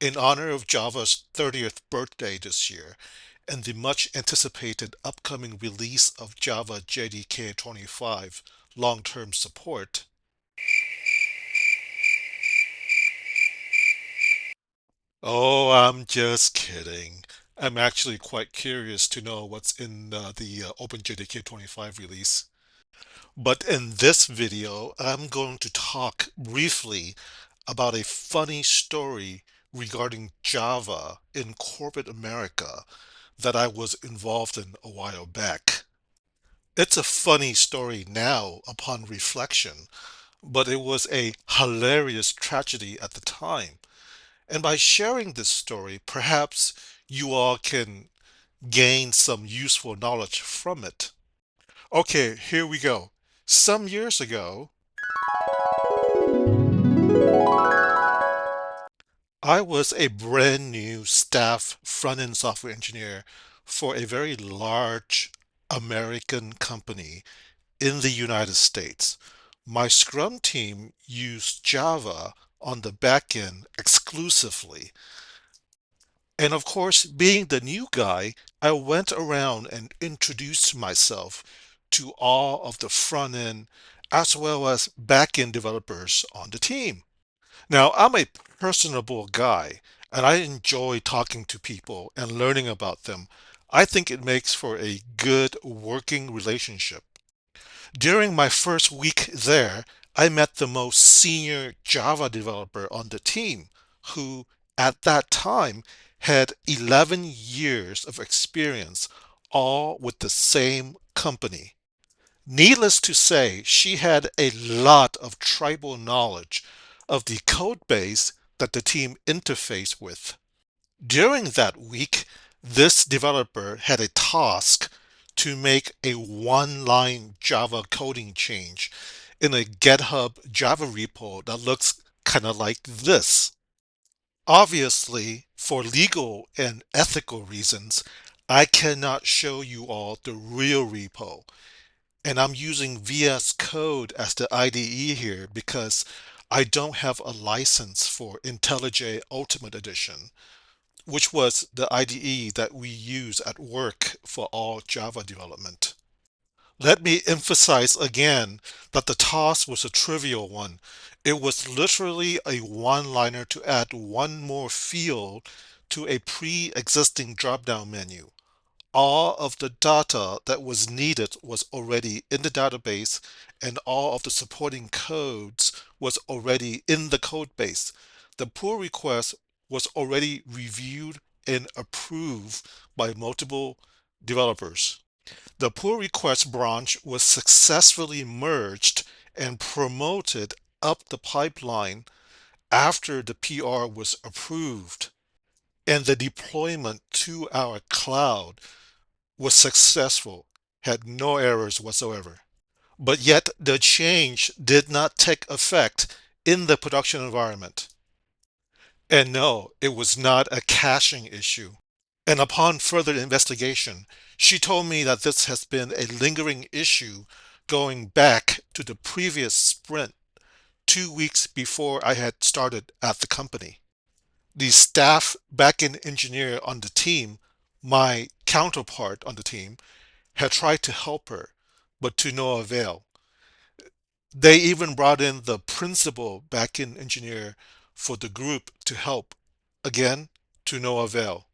In honor of Java's 30th birthday this year and the much anticipated upcoming release of Java JDK 25 long-term support. Oh, I'm just kidding. I'm actually quite curious to know what's in the OpenJDK 25 release. But in this video, I'm going to talk briefly about a funny story regarding Java in corporate America that I was involved in a while back. It's a funny story now upon reflection, but it was a hilarious tragedy at the time. And by sharing this story, perhaps you all can gain some useful knowledge from it. Okay, here we go. Some years ago, I was a brand new staff front-end software engineer for a very large American company in the United States. My Scrum team used Java on the back end exclusively. And of course, being the new guy, I went around and introduced myself to all of the front end as well as back end developers on the team. Now, I'm a personable guy and I enjoy talking to people and learning about them. I think it makes for a good working relationship. During my first week there, I met the most senior Java developer on the team who, at that time, had 11 years of experience, all with the same company. Needless to say, she had a lot of tribal knowledge of the code base that the team interfaced with. During that week, this developer had a task to make a one-line Java coding change in a GitHub Java repo that looks kind of like this. Obviously, for legal and ethical reasons, I cannot show you all the real repo. And I'm using VS Code as the IDE here because I don't have a license for IntelliJ Ultimate Edition, which was the IDE that we use at work for all Java development. Let me emphasize again that the task was a trivial one. It was literally a one-liner to add one more field to a pre-existing drop-down menu. All of the data that was needed was already in the database and all of the supporting codes was already in the code base. The pull request was already reviewed and approved by multiple developers. The pull request branch was successfully merged and promoted up the pipeline after the PR was approved, and the deployment to our cloud was successful, had no errors whatsoever. But yet the change did not take effect in the production environment. And no, it was not a caching issue. And upon further investigation, she told me that this has been a lingering issue going back to the previous sprint 2 weeks before I had started at the company. The staff backend engineer on the team, my counterpart on the team, had tried to help her, but to no avail. They even brought in the principal backend engineer for the group to help, again, to no avail.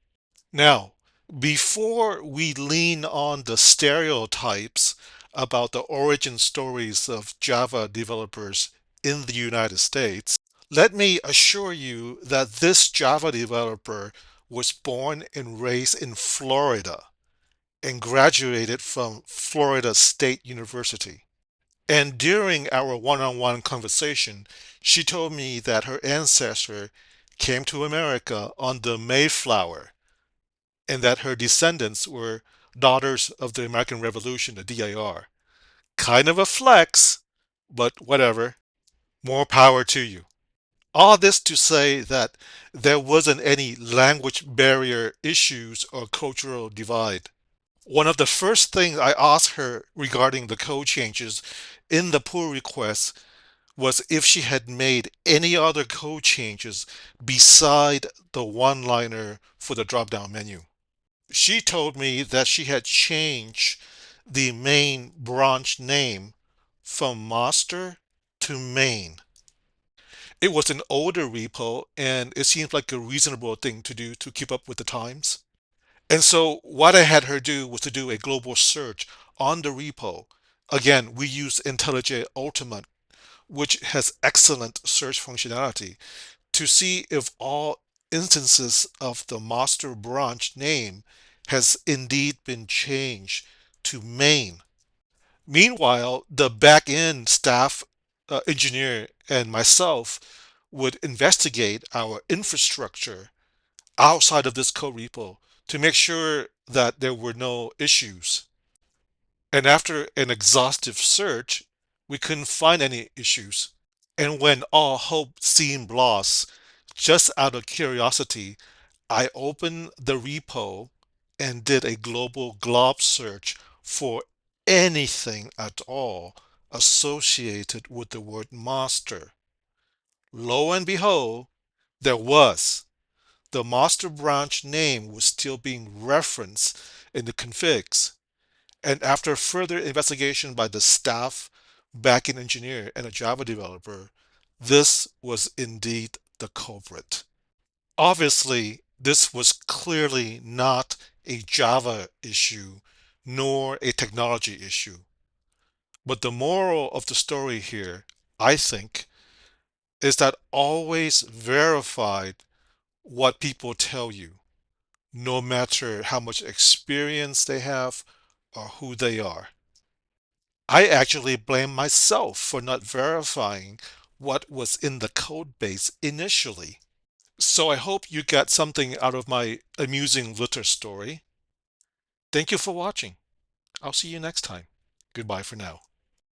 Now, before we lean on the stereotypes about the origin stories of Java developers in the United States, let me assure you that this Java developer was born and raised in Florida and graduated from Florida State University. And during our one-on-one conversation, she told me that her ancestor came to America on the Mayflower and that her descendants were daughters of the American Revolution, the DIR. Kind of a flex, but whatever. More power to you. All this to say that there wasn't any language barrier issues or cultural divide. One of the first things I asked her regarding the code changes in the pull request was if she had made any other code changes beside the one-liner for the drop-down menu. She told me that she had changed the main branch name from master to main. It was an older repo, and it seemed like a reasonable thing to do to keep up with the times. And so what I had her do was to do a global search on the repo. Again, we use IntelliJ Ultimate, which has excellent search functionality, to see if all instances of the master branch name has indeed been changed to main. Meanwhile, the back-end staff engineer and myself would investigate our infrastructure outside of this code repo to make sure that there were no issues. And after an exhaustive search, we couldn't find any issues. And when all hope seemed lost, just out of curiosity, I opened the repo and did a global glob search for anything at all associated with the word master. Lo and behold, there was. The master branch name was still being referenced in the configs. And after further investigation by the staff, backend engineer, and a Java developer, this was indeed the culprit. Obviously, this was clearly not a Java issue nor a technology issue. But the moral of the story here, I think, is that always verify what people tell you, no matter how much experience they have or who they are. I actually blame myself for not verifying what was in the code base initially. So I hope you got something out of my amusing litter story. Thank you for watching. I'll see you next time. Goodbye for now.